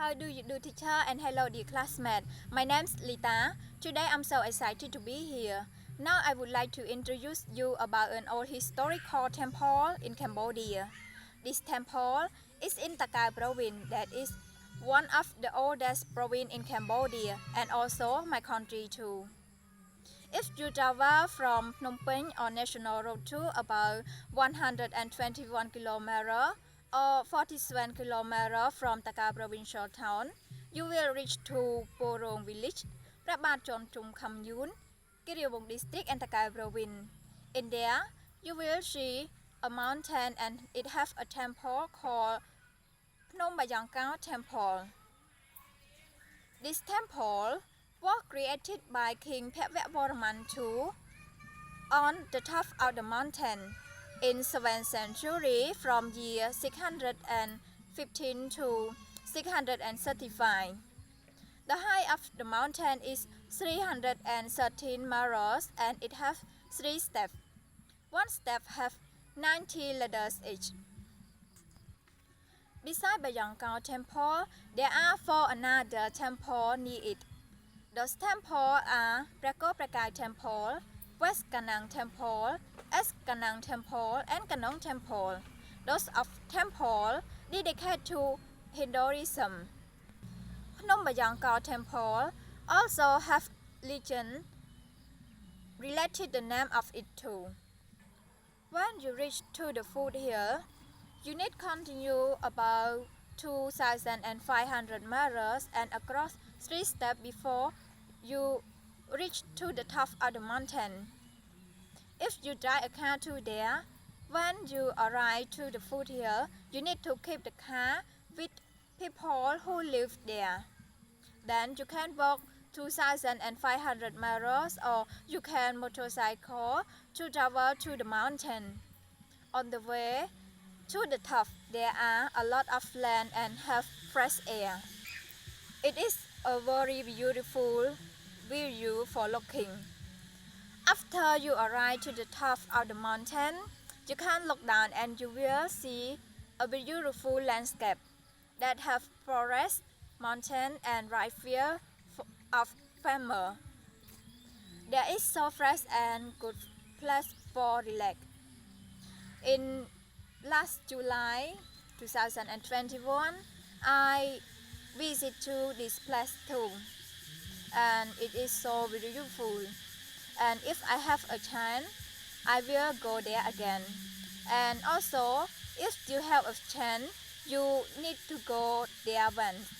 How do you do, teacher? And hello, dear classmate. My name's Lita. Today I'm so excited to be here. Now I would like to introduce you about an old historical temple in Cambodia. This temple is in Takao province that is one of the oldest province in Cambodia and also my country too. If you travel from Phnom Penh on National Road 2 about 121 km or 47 km from Takao provincial town, you will reach to Porong village, Prabat Chonchum commune, Kiriobong district and Takao province. In there, you will see a mountain and it has a temple called Phnom Bayangkao Temple. This temple was created by King Phevavaraman II on the top of the mountain in 7th century from year 615 to 635. The height of the mountain is 313 meters and it has 3 steps. One step has 90 ladders each. Beside Bayangkao Temple, there are 4 another temples near it. Those temples are Prako Prakai Temple, West Kanang Temple, East Kanang Temple, and Kanong Temple. Those of temples dedicated to Hinduism. Phnom Bayangkao Temple also have legend related the name of it too. When you reach to the foot here, you need continue about 2,500 meters and across 3 steps before you reach to the top of the mountain. If you drive a car to there, when you arrive to the foot here, you need to keep the car with people who live there. Then you can walk 2,500 meters or you can motorcycle to travel to the mountain. On the way to the top, there are a lot of land and have fresh air. It is a very beautiful view for looking. After you arrive to the top of the mountain, you can look down and you will see a beautiful landscape that have forest, mountain and river of farmer. There is so fresh and good place for relax. In last July 2021, I visit to this place too, and it is so beautiful. And if I have a chance, I will go there again. And also, if you have a chance, you need to go there once.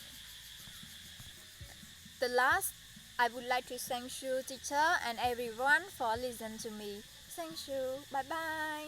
The last, I would like to thank you, teacher, and everyone for listening to me. Thank you. Bye bye.